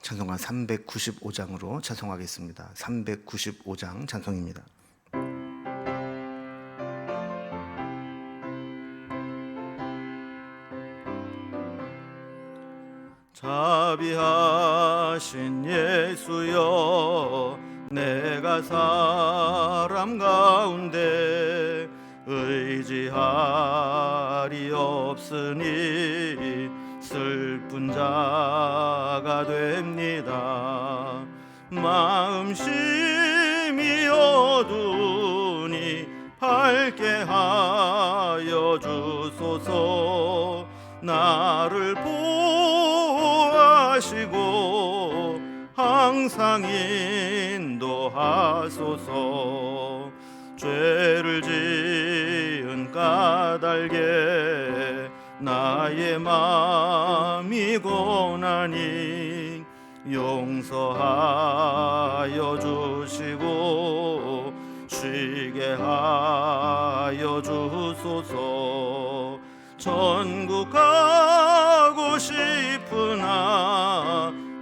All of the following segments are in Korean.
찬송가 395장으로 찬송하겠습니다. 395장 찬송입니다. 자비하신 예수여, 내가 사람 가운데 의지할이 없으니 슬픈 자가 됩니다. 마음심이 어두우니 밝게 하여 주소서. 나를 보호하시고 항상 인도하소서. 죄를 지은 까닭에 나의 마음이 고나니 용서하여 주시고 쉬게 하여 주소서. 천국 가고 싶으나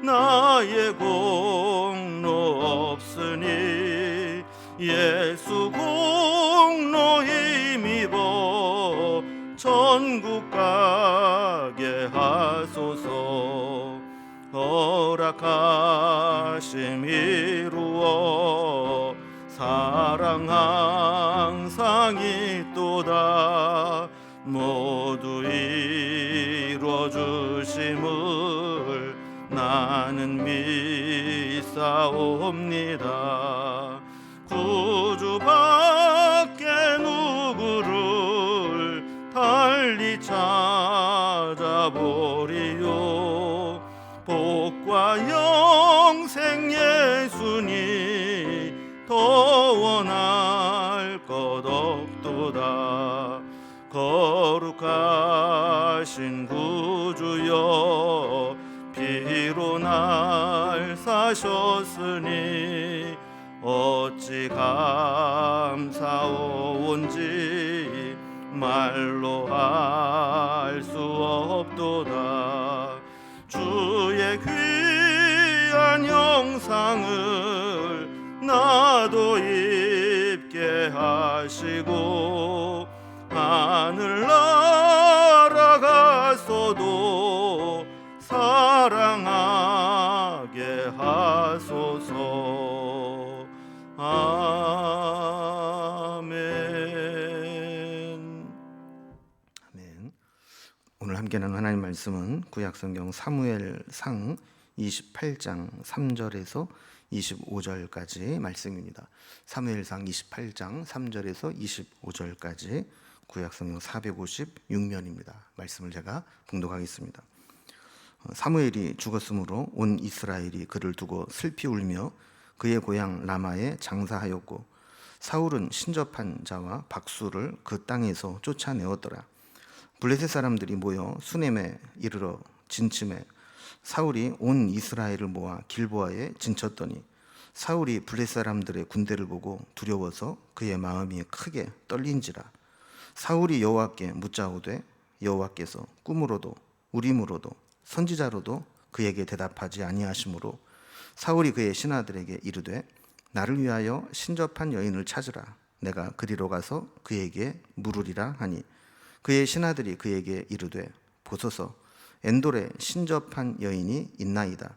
나의 공로 없으니 예수 공로 힘입어 천국 가게 하소서. 허락하심 이루어 사랑 항상 있도다. 모두 이루어주심을 나는 믿사옵니다. 구주밖에 누구를 달리 찾아보리요. 복과 영생 예수니 더 원할 것 없도다. 거룩하신 구주여, 피로 날 사셨으니 어찌 감사오온지 말로 할 수 없도다. 주의 귀한 형상을 나도 입게 하시고 하늘 날아갔어도 사랑하게 하소서. 아멘. 아멘. 오늘 함께 나눈 하나님 말씀은 구약성경 사무엘상 28장 3절에서 25절까지 말씀입니다. 사무엘상 28장 3절에서 25절까지 구약성경 456면입니다. 말씀을 제가 봉독하겠습니다. 사무엘이 죽었으므로 온 이스라엘이 그를 두고 슬피 울며 그의 고향 라마에 장사하였고 사울은 신접한 자와 박수를 그 땅에서 쫓아내었더라. 블레셋 사람들이 모여 수넴에 이르러 진침해 사울이 온 이스라엘을 모아 길보아에 진쳤더니 사울이 블레셋 사람들의 군대를 보고 두려워서 그의 마음이 크게 떨린지라. 사울이 여호와께 묻자오되 여호와께서 꿈으로도 우림으로도 선지자로도 그에게 대답하지 아니하시므로 사울이 그의 신하들에게 이르되 나를 위하여 신접한 여인을 찾으라. 내가 그리로 가서 그에게 물으리라 하니 그의 신하들이 그에게 이르되 보소서 엔돌에 신접한 여인이 있나이다.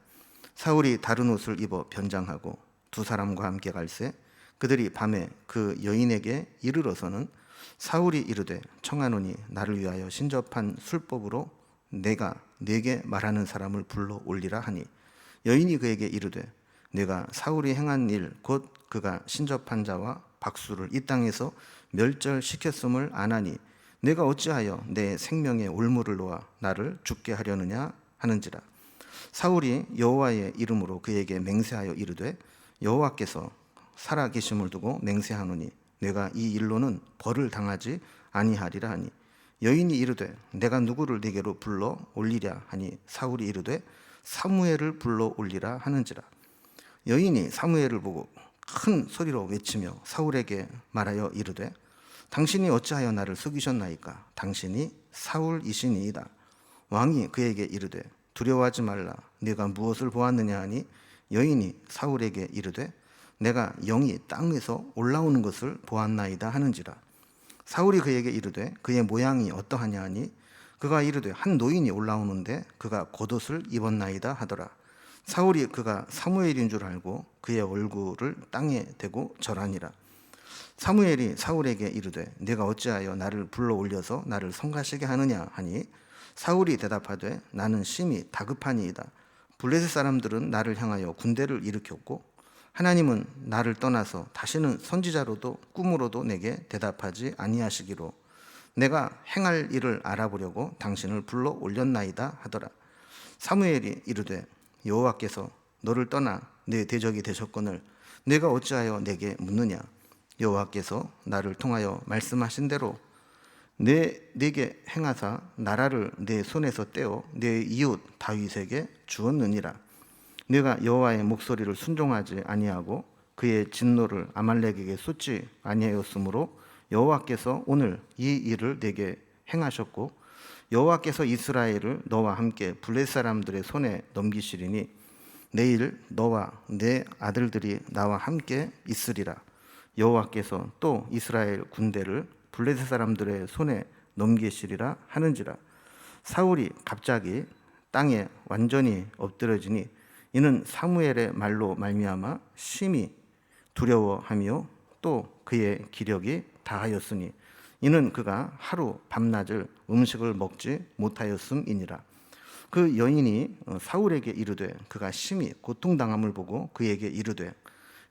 사울이 다른 옷을 입어 변장하고 두 사람과 함께 갈새 그들이 밤에 그 여인에게 이르러서는 사울이 이르되 청하노니 나를 위하여 신접한 술법으로 내가 네게 말하는 사람을 불러 올리라 하니 여인이 그에게 이르되 내가 사울이 행한 일 곧 그가 신접한 자와 박수를 이 땅에서 멸절시켰음을 아나니 내가 어찌하여 내 생명에 올무를 놓아 나를 죽게 하려느냐 하는지라. 사울이 여호와의 이름으로 그에게 맹세하여 이르되 여호와께서 살아계심을 두고 맹세하노니 내가 이 일로는 벌을 당하지 아니하리라 하니 여인이 이르되 내가 누구를 네게로 불러 올리랴 하니 사울이 이르되 사무엘을 불러 올리라 하는지라. 여인이 사무엘을 보고 큰 소리로 외치며 사울에게 말하여 이르되 당신이 어찌하여 나를 속이셨나이까? 당신이 사울이시니이다. 왕이 그에게 이르되 두려워하지 말라. 네가 무엇을 보았느냐 하니 여인이 사울에게 이르되 내가 영이 땅 위에서 올라오는 것을 보았나이다 하는지라. 사울이 그에게 이르되 그의 모양이 어떠하냐 하니 그가 이르되 한 노인이 올라오는데 그가 겉옷을 입었나이다 하더라. 사울이 그가 사무엘인 줄 알고 그의 얼굴을 땅에 대고 절하니라. 사무엘이 사울에게 이르되 네가 어찌하여 나를 불러 올려서 나를 성가시게 하느냐 하니 사울이 대답하되 나는 심히 다급하니이다. 블레셋 사람들은 나를 향하여 군대를 일으켰고 하나님은 나를 떠나서 다시는 선지자로도 꿈으로도 내게 대답하지 아니하시기로 내가 행할 일을 알아보려고 당신을 불러 올렸나이다 하더라. 사무엘이 이르되 여호와께서 너를 떠나 내 대적이 되셨거늘 내가 어찌하여 내게 묻느냐. 여호와께서 나를 통하여 말씀하신 대로 내게 행하사 나라를 내 손에서 떼어 내 이웃 다윗에게 주었느니라. 내가 여호와의 목소리를 순종하지 아니하고 그의 진노를 아말렉에게 쏟지 아니하였으므로 여호와께서 오늘 이 일을 내게 행하셨고 여호와께서 이스라엘을 너와 함께 블레셋 사람들의 손에 넘기시리니 내일 너와 내 아들들이 나와 함께 있으리라. 여호와께서 또 이스라엘 군대를 블레셋 사람들의 손에 넘기시리라 하는지라. 사울이 갑자기 땅에 완전히 엎드러지니 이는 사무엘의 말로 말미암아 심히 두려워하며 또 그의 기력이 다하였으니 이는 그가 하루 밤낮을 음식을 먹지 못하였음이니라. 그 여인이 사울에게 이르되 그가 심히 고통당함을 보고 그에게 이르되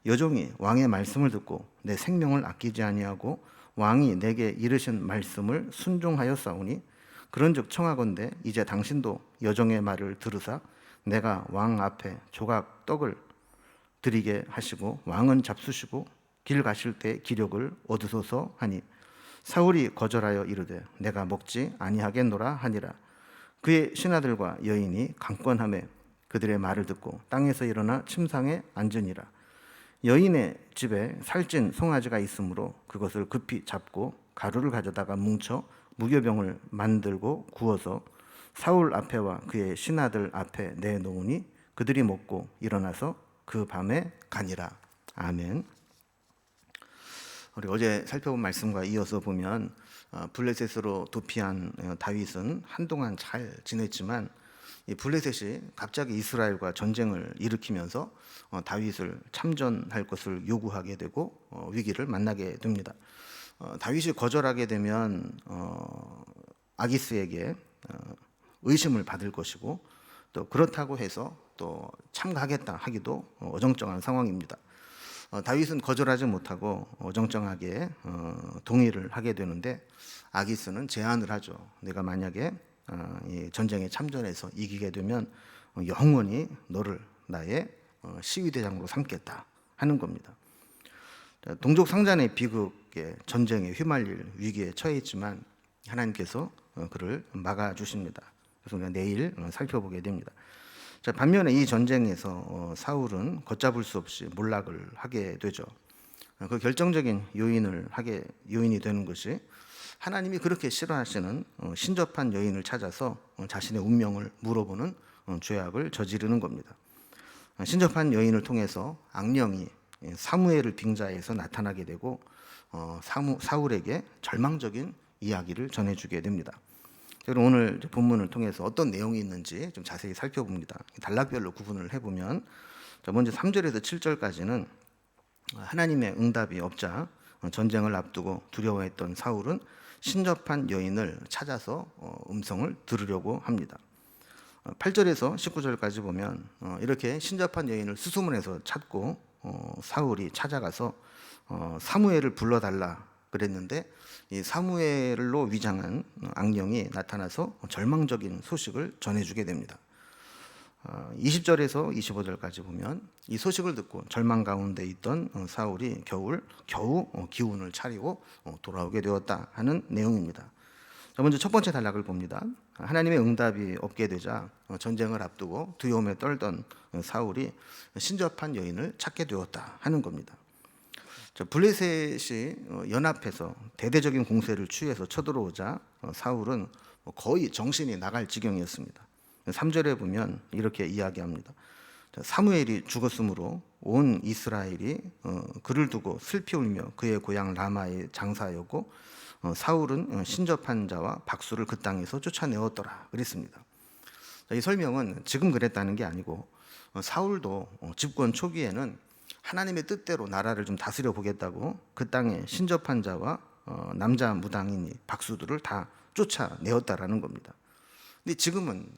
여종이 왕의 말씀을 듣고 내 생명을 아끼지 아니하고 왕이 내게 이르신 말씀을 순종하였사오니 그런즉 청하건대 이제 당신도 여종의 말을 들으사 내가 왕 앞에 조각 떡을 드리게 하시고 왕은 잡수시고 길 가실 때 기력을 얻으소서 하니 사울이 거절하여 이르되 내가 먹지 아니하겠노라 하니라. 그의 신하들과 여인이 강권하매 그들의 말을 듣고 땅에서 일어나 침상에 앉으니라. 여인의 집에 살찐 송아지가 있으므로 그것을 급히 잡고 가루를 가져다가 뭉쳐 무교병을 만들고 구워서 사울 앞에와 그의 신하들 앞에 내놓으니 그들이 먹고 일어나서 그 밤에 가니라. 아멘. 우리 어제 살펴본 말씀과 이어서 보면 블레셋으로 도피한 다윗은 한동안 잘 지냈지만 이 블레셋이 갑자기 이스라엘과 전쟁을 일으키면서 다윗을 참전할 것을 요구하게 되고 위기를 만나게 됩니다. 다윗이 거절하게 되면 아기스에게 의심을 받을 것이고 또 그렇다고 해서 또 참가하겠다 하기도 어정쩡한 상황입니다. 다윗은 거절하지 못하고 어정쩡하게 동의를 하게 되는데 아기스는 제안을 하죠. 내가 만약에 이 전쟁에 참전해서 이기게 되면 영원히 너를 나의 시위대장으로 삼겠다 하는 겁니다. 동족 상잔의 비극의 전쟁에 휘말릴 위기에 처해 있지만 하나님께서 그를 막아주십니다. 그래서 우리가 내일 살펴보게 됩니다. 자, 반면에 이 전쟁에서 사울은 걷잡을 수 없이 몰락을 하게 되죠. 그 결정적인 요인이 되는 것이 하나님이 그렇게 싫어하시는 신접한 여인을 찾아서 자신의 운명을 물어보는 죄악을 저지르는 겁니다. 신접한 여인을 통해서 악령이 사무엘을 빙자해서 나타나게 되고 사울에게 절망적인 이야기를 전해주게 됩니다. 그럼 오늘 본문을 통해서 어떤 내용이 있는지 좀 자세히 살펴봅니다. 단락별로 구분을 해보면 먼저 3절에서 7절까지는 하나님의 응답이 없자 전쟁을 앞두고 두려워했던 사울은 신접한 여인을 찾아서 음성을 들으려고 합니다. 8절에서 19절까지 보면 이렇게 신접한 여인을 수소문해서 찾고 사울이 찾아가서 사무엘을 불러달라 그랬는데 이 사무엘로 위장한 악령이 나타나서 절망적인 소식을 전해주게 됩니다. 20절에서 25절까지 보면 이 소식을 듣고 절망 가운데 있던 사울이 겨우 기운을 차리고 돌아오게 되었다 하는 내용입니다. 먼저 첫 번째 단락을 봅니다. 하나님의 응답이 없게 되자 전쟁을 앞두고 두려움에 떨던 사울이 신접한 여인을 찾게 되었다 하는 겁니다. 블레셋이 연합해서 대대적인 공세를 취해서 쳐들어오자 사울은 거의 정신이 나갈 지경이었습니다. 3절에 보면 이렇게 이야기합니다. 사무엘이 죽었으므로 온 이스라엘이 그를 두고 슬피 울며 그의 고향 라마에 장사하였고 사울은 신접한 자와 박수를 그 땅에서 쫓아내었더라 그랬습니다. 이 설명은 지금 그랬다는 게 아니고 사울도 집권 초기에는 하나님의 뜻대로 나라를 좀 다스려 보겠다고 그 땅에 신접한 자와 남자 무당인 박수들을 다 쫓아내었다라는 겁니다. 근데 지금은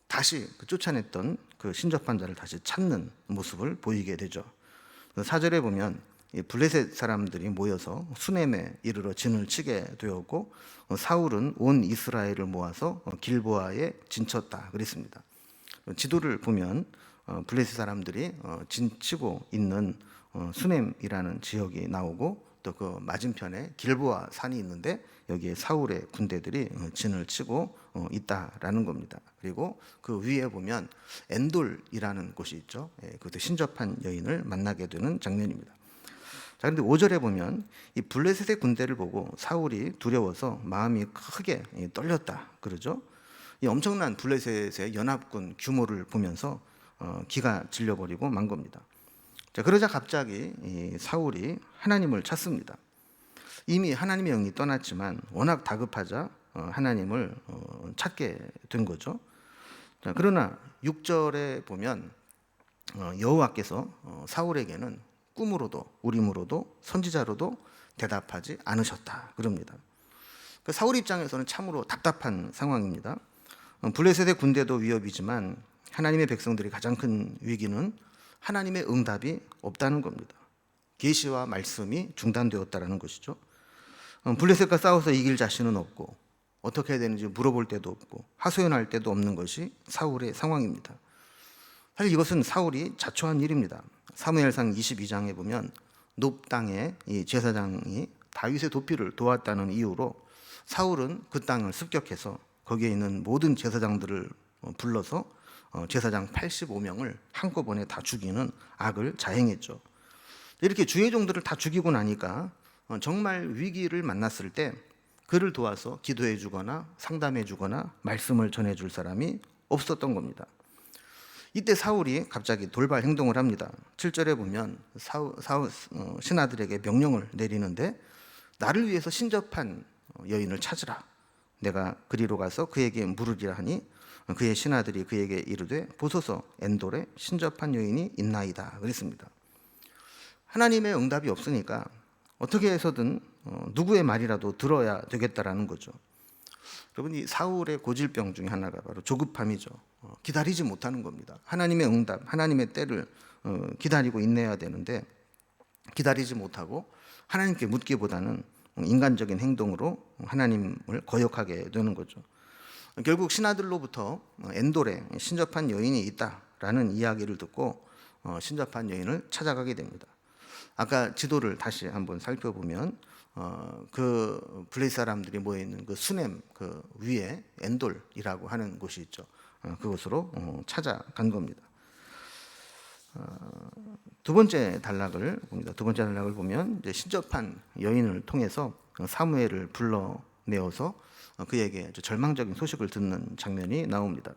다시 그 쫓아냈던 그 신접한 자를 다시 찾는 모습을 보이게 되죠. 4절에 보면 이 블레셋 사람들이 모여서 수넴에 이르러 진을 치게 되었고 사울은 온 이스라엘을 모아서 길보아에 진쳤다 그랬습니다. 지도를 보면 블레셋 사람들이 진치고 있는 수넴이라는 지역이 나오고 또 그 맞은편에 길보아 산이 있는데 여기에 사울의 군대들이 진을 치고 있다라는 겁니다. 그리고 그 위에 보면 엔돌이라는 곳이 있죠. 그것도 신접한 여인을 만나게 되는 장면입니다. 자, 그런데 5절에 보면 이 블레셋의 군대를 보고 사울이 두려워서 마음이 크게 떨렸다 그러죠. 이 엄청난 블레셋의 연합군 규모를 보면서 기가 질려버리고 만 겁니다. 자, 그러자 갑자기 이 사울이 하나님을 찾습니다. 이미 하나님의 영이 떠났지만 워낙 다급하자 하나님을 찾게 된 거죠. 자, 그러나 6절에 보면 여호와께서 사울에게는 꿈으로도 우림으로도 선지자로도 대답하지 않으셨다 그럽니다. 그 사울 입장에서는 참으로 답답한 상황입니다. 블레셋의 군대도 위협이지만 하나님의 백성들이 가장 큰 위기는 하나님의 응답이 없다는 겁니다. 계시와 말씀이 중단되었다라는 것이죠. 블레셋과 싸워서 이길 자신은 없고 어떻게 해야 되는지 물어볼 때도 없고 하소연할 때도 없는 것이 사울의 상황입니다. 사실 이것은 사울이 자초한 일입니다. 사무엘상 22장에 보면 높 땅의 이 제사장이 다윗의 도피를 도왔다는 이유로 사울은 그 땅을 습격해서 거기에 있는 모든 제사장들을 불러서 제사장 85명을 한꺼번에 다 죽이는 악을 자행했죠. 이렇게 주의 종들을 다 죽이고 나니까 정말 위기를 만났을 때 그를 도와서 기도해 주거나 상담해 주거나 말씀을 전해 줄 사람이 없었던 겁니다. 이때 사울이 갑자기 돌발 행동을 합니다. 7절에 보면 사울 신하들에게 명령을 내리는데 나를 위해서 신접한 여인을 찾으라. 내가 그리로 가서 그에게 물으리라 하니 그의 신하들이 그에게 이르되 보소서 엔돌에 신접한 여인이 있나이다 그랬습니다. 하나님의 응답이 없으니까 어떻게 해서든 누구의 말이라도 들어야 되겠다라는 거죠. 여러분, 이 사울의 고질병 중에 하나가 바로 조급함이죠. 기다리지 못하는 겁니다. 하나님의 응답, 하나님의 때를 기다리고 인내해야 되는데 기다리지 못하고 하나님께 묻기보다는 인간적인 행동으로 하나님을 거역하게 되는 거죠. 결국 신하들로부터 엔돌에 신접한 여인이 있다라는 이야기를 듣고 신접한 여인을 찾아가게 됩니다. 아까 지도를 다시 한번 살펴보면 그 블레셋 사람들이 모여 있는 그 수넴 그 위에 엔돌이라고 하는 곳이 있죠. 그곳으로 찾아간 겁니다. 두 번째 단락을 봅니다. 두 번째 단락을 보면 이제 신접한 여인을 통해서 사무엘을 불러내어서 그에게 절망적인 소식을 듣는 장면이 나옵니다.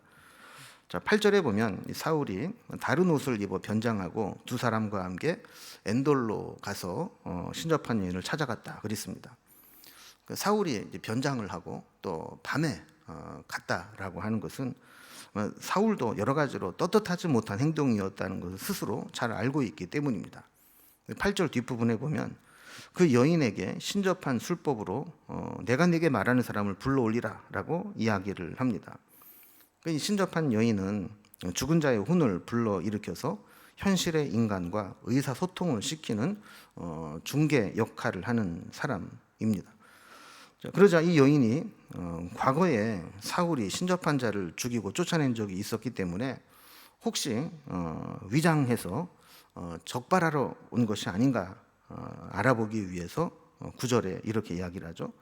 자, 8절에 보면 사울이 다른 옷을 입어 변장하고 두 사람과 함께 엔돌로 가서 신접한 여인을 찾아갔다 그랬습니다. 사울이 변장을 하고 또 밤에 갔다라고 하는 것은 사울도 여러 가지로 떳떳하지 못한 행동이었다는 것을 스스로 잘 알고 있기 때문입니다. 8절 뒷부분에 보면 그 여인에게 신접한 술법으로 내가 네게 말하는 사람을 불러올리라 라고 이야기를 합니다. 이 신접한 여인은 죽은 자의 혼을 불러일으켜서 현실의 인간과 의사소통을 시키는 중개 역할을 하는 사람입니다. 그러자 이 여인이 과거에 사울이 신접한 자를 죽이고 쫓아낸 적이 있었기 때문에 혹시 위장해서 적발하러 온 것이 아닌가 알아보기 위해서 9절에 이렇게 이야기를 하죠.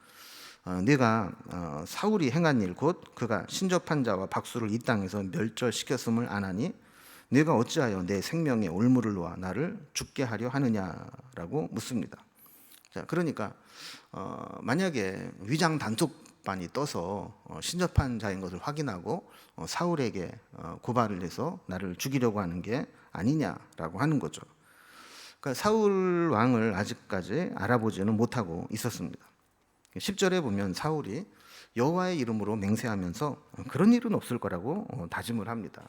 네가 사울이 행한 일 곧 그가 신접한 자와 박수를 이 땅에서 멸절시켰음을 아나니 네가 어찌하여 내 생명에 올무를 놓아 나를 죽게 하려 하느냐라고 묻습니다. 자, 그러니까 만약에 위장 단속 반이 떠서 신접한 자인 것을 확인하고 사울에게 고발을 해서 나를 죽이려고 하는 게 아니냐라고 하는 거죠. 그러니까 사울 왕을 아직까지 알아보지는 못하고 있었습니다. 10절에 보면 사울이 여호와의 이름으로 맹세하면서 그런 일은 없을 거라고 다짐을 합니다.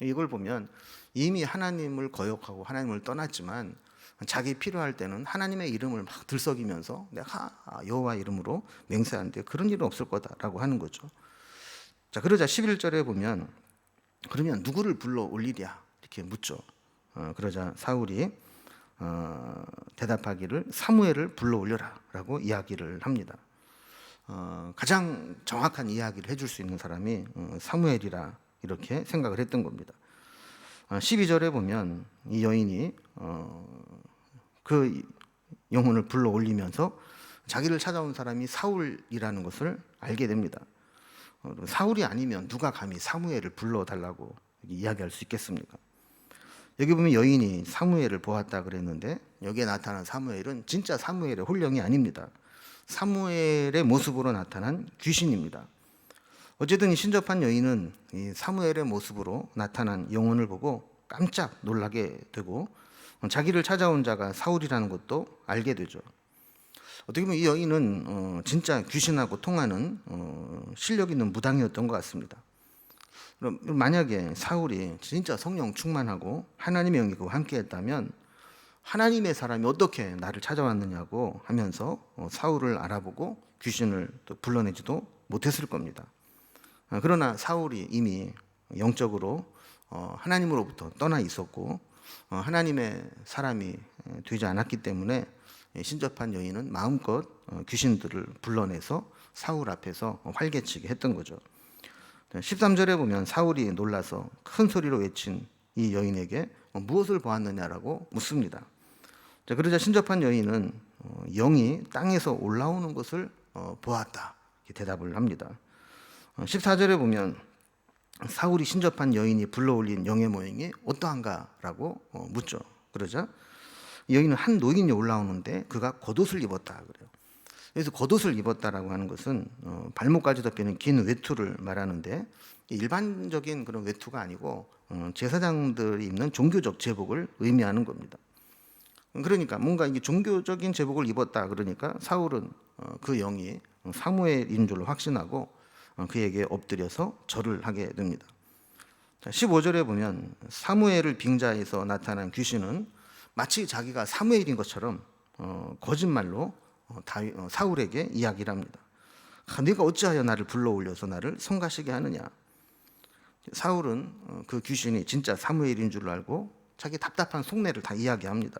이걸 보면 이미 하나님을 거역하고 하나님을 떠났지만 자기 필요할 때는 하나님의 이름을 막 들썩이면서 내가 여호와 이름으로 맹세하는데 그런 일은 없을 거다라고 하는 거죠. 자, 그러자 11절에 보면 그러면 누구를 불러 올리랴 이렇게 묻죠. 그러자 사울이 대답하기를 사무엘을 불러 올려라라고 이야기를 합니다. 가장 정확한 이야기를 해줄 수 있는 사람이 사무엘이라 이렇게 생각을 했던 겁니다. 12절에 보면 이 여인이 그 영혼을 불러 올리면서 자기를 찾아온 사람이 사울이라는 것을 알게 됩니다. 사울이 아니면 누가 감히 사무엘을 불러달라고 이야기할 수 있겠습니까? 여기 보면 여인이 사무엘을 보았다 그랬는데 여기에 나타난 사무엘은 진짜 사무엘의 혼령이 아닙니다. 사무엘의 모습으로 나타난 귀신입니다. 어쨌든 이 신접한 여인은 이 사무엘의 모습으로 나타난 영혼을 보고 깜짝 놀라게 되고 자기를 찾아온 자가 사울이라는 것도 알게 되죠. 어떻게 보면 이 여인은 진짜 귀신하고 통하는 실력 있는 무당이었던 것 같습니다. 그럼 만약에 사울이 진짜 성령 충만하고 하나님의 영이 그와 함께했다면 하나님의 사람이 어떻게 나를 찾아왔느냐고 하면서 사울을 알아보고 귀신을 또 불러내지도 못했을 겁니다. 그러나 사울이 이미 영적으로 하나님으로부터 떠나 있었고 하나님의 사람이 되지 않았기 때문에 신접한 여인은 마음껏 귀신들을 불러내서 사울 앞에서 활개치게 했던 거죠. 13절에 보면 사울이 놀라서 큰 소리로 외친 이 여인에게 무엇을 보았느냐라고 묻습니다. 자, 그러자 신접한 여인은 영이 땅에서 올라오는 것을 보았다 이렇게 대답을 합니다. 14절에 보면 사울이 신접한 여인이 불러올린 영의 모양이 어떠한가라고 묻죠. 그러자 여인은 한 노인이 올라오는데 그가 겉옷을 입었다 그래요. 그래서 겉옷을 입었다라고 하는 것은 발목까지 덮이는 긴 외투를 말하는데 일반적인 그런 외투가 아니고 제사장들이 입는 종교적 제복을 의미하는 겁니다. 그러니까 뭔가 이게 종교적인 제복을 입었다 그러니까 사울은 그 영이 사무엘인 줄로 확신하고 그에게 엎드려서 절을 하게 됩니다. 15절에 보면 사무엘을 빙자해서 나타난 귀신은 마치 자기가 사무엘인 것처럼 거짓말로 사울에게 이야기를 합니다. 네가 어찌하여 나를 불러올려서 나를 성가시게 하느냐. 사울은 그 귀신이 진짜 사무엘인 줄 알고 자기 답답한 속내를 다 이야기합니다.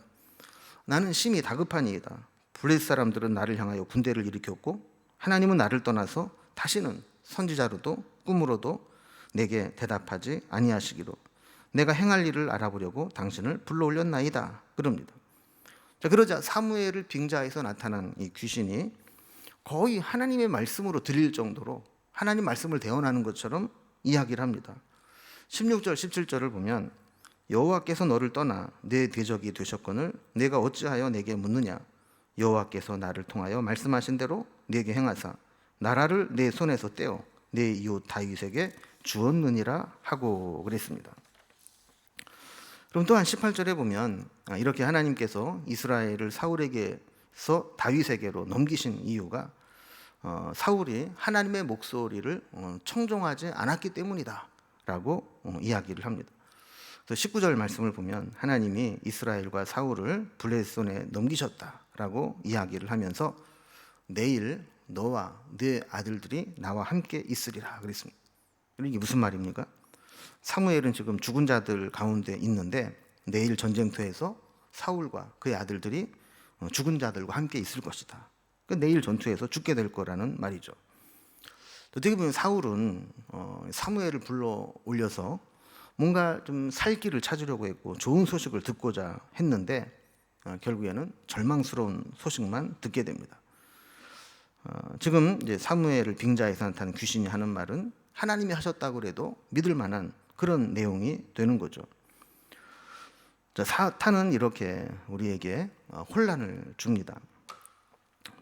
나는 심히 다급하니이다. 블레셋 사람들은 나를 향하여 군대를 일으켰고 하나님은 나를 떠나서 다시는 선지자로도 꿈으로도 내게 대답하지 아니하시기로 내가 행할 일을 알아보려고 당신을 불러올렸나이다 그럽니다. 자, 그러자 사무엘을 빙자해서 나타난 이 귀신이 거의 하나님의 말씀으로 들릴 정도로 하나님 말씀을 대언하는 것처럼 이야기를 합니다. 16절 17절을 보면 여호와께서 너를 떠나 내 대적이 되셨거늘 내가 어찌하여 내게 묻느냐. 여호와께서 나를 통하여 말씀하신 대로 내게 행하사 나라를 내 손에서 떼어 내 이웃 다윗에게 주었느니라 하고 그랬습니다. 그럼 또한 18절에 보면 이렇게 하나님께서 이스라엘을 사울에게서 다윗에게로 넘기신 이유가 사울이 하나님의 목소리를 청종하지 않았기 때문이다 라고 이야기를 합니다. 19절 말씀을 보면 하나님이 이스라엘과 사울을 블레셋 손에 넘기셨다라고 이야기를 하면서 내일 너와 네 아들들이 나와 함께 있으리라 그랬습니다. 이게 무슨 말입니까? 사무엘은 지금 죽은 자들 가운데 있는데 내일 전쟁터에서 사울과 그의 아들들이 죽은 자들과 함께 있을 것이다. 내일 전투에서 죽게 될 거라는 말이죠. 어떻게 보면 사울은 사무엘을 불러 올려서 뭔가 좀 살 길을 찾으려고 했고 좋은 소식을 듣고자 했는데 결국에는 절망스러운 소식만 듣게 됩니다. 지금 이제 사무엘을 빙자해서 나타난 귀신이 하는 말은 하나님이 하셨다고 해도 믿을 만한 그런 내용이 되는 거죠. 자, 사탄은 이렇게 우리에게 혼란을 줍니다.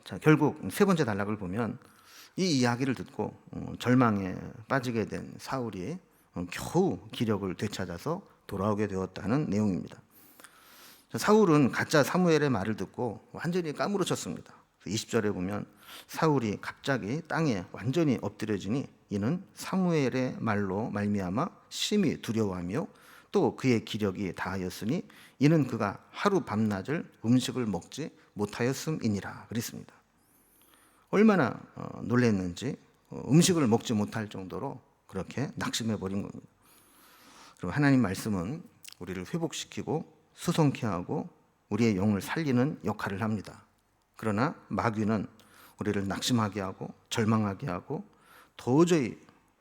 자, 결국 세 번째 단락을 보면 이 이야기를 듣고 절망에 빠지게 된 사울이 겨우 기력을 되찾아서 돌아오게 되었다는 내용입니다. 사울은 가짜 사무엘의 말을 듣고 완전히 까무러쳤습니다. 20절에 보면 사울이 갑자기 땅에 완전히 엎드려지니 이는 사무엘의 말로 말미암아 심히 두려워하며 또 그의 기력이 다하였으니 이는 그가 하루 밤낮을 음식을 먹지 못하였음이니라 그랬습니다. 얼마나 놀랐는지 음식을 먹지 못할 정도로 그렇게 낙심해 버린 겁니다. 그리고 하나님 말씀은 우리를 회복시키고 수송케 하고 우리의 영을 살리는 역할을 합니다. 그러나 마귀는 우리를 낙심하게 하고 절망하게 하고 도저히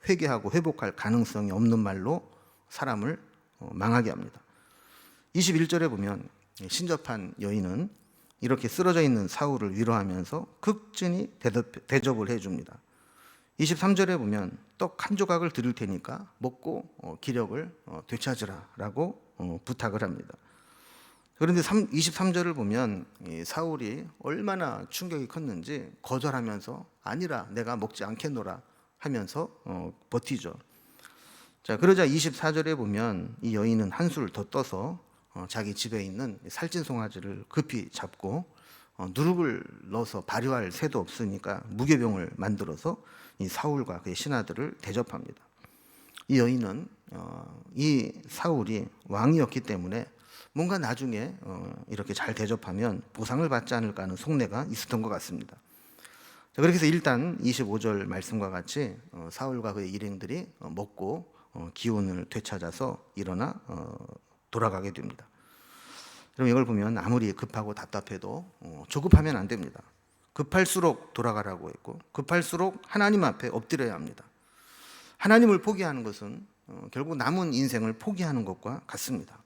회개하고 회복할 가능성이 없는 말로 사람을 망하게 합니다. 21절에 보면 신접한 여인은 이렇게 쓰러져 있는 사울을 위로하면서 극진히 대접을 해줍니다. 23절에 보면 떡 한 조각을 드릴 테니까 먹고 기력을 되찾으라 라고 부탁을 합니다. 그런데 23절을 보면 사울이 얼마나 충격이 컸는지 거절하면서 아니라 내가 먹지 않겠노라 하면서 버티죠. 자, 그러자 24절에 보면 이 여인은 한술 더 떠서 자기 집에 있는 살찐 송아지를 급히 잡고 누룩을 넣어서 발효할 새도 없으니까 무교병을 만들어서 이 사울과 그의 신하들을 대접합니다. 이 여인은 이 사울이 왕이었기 때문에 뭔가 나중에 이렇게 잘 대접하면 보상을 받지 않을까 하는 속내가 있었던 것 같습니다. 자, 그렇게 해서 일단 25절 말씀과 같이 사울과 그의 일행들이 먹고 기운을 되찾아서 일어나 돌아가게 됩니다. 그럼 이걸 보면 아무리 급하고 답답해도 조급하면 안 됩니다. 급할수록 돌아가라고 했고 급할수록 하나님 앞에 엎드려야 합니다. 하나님을 포기하는 것은 결국 남은 인생을 포기하는 것과 같습니다.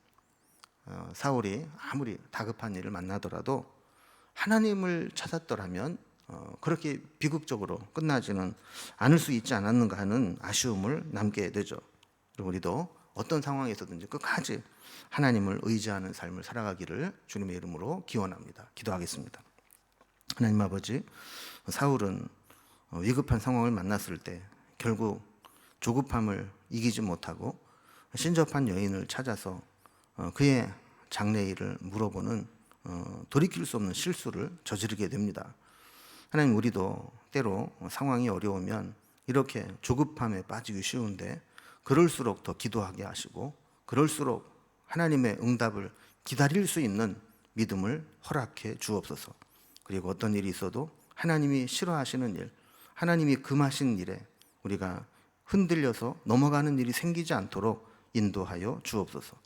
사울이 아무리 다급한 일을 만나더라도 하나님을 찾았더라면 그렇게 비극적으로 끝나지는 않을 수 있지 않았는가 하는 아쉬움을 남게 되죠. 그리고 우리도 어떤 상황에서든지 끝까지 하나님을 의지하는 삶을 살아가기를 주님의 이름으로 기원합니다. 기도하겠습니다. 하나님 아버지, 사울은 위급한 상황을 만났을 때 결국 조급함을 이기지 못하고 신접한 여인을 찾아서 그의 장래일을 물어보는 돌이킬 수 없는 실수를 저지르게 됩니다. 하나님, 우리도 때로 상황이 어려우면 이렇게 조급함에 빠지기 쉬운데 그럴수록 더 기도하게 하시고 그럴수록 하나님의 응답을 기다릴 수 있는 믿음을 허락해 주옵소서. 그리고 어떤 일이 있어도 하나님이 싫어하시는 일, 하나님이 금하신 일에 우리가 흔들려서 넘어가는 일이 생기지 않도록 인도하여 주옵소서.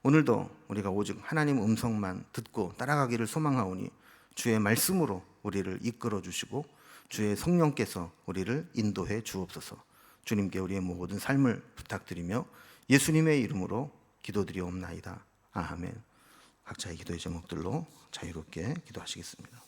오늘도 우리가 오직 하나님 음성만 듣고 따라가기를 소망하오니 주의 말씀으로 우리를 이끌어 주시고 주의 성령께서 우리를 인도해 주옵소서. 주님께 우리의 모든 삶을 부탁드리며 예수님의 이름으로 기도드리옵나이다. 아멘. 각자의 기도의 제목들로 자유롭게 기도하시겠습니다.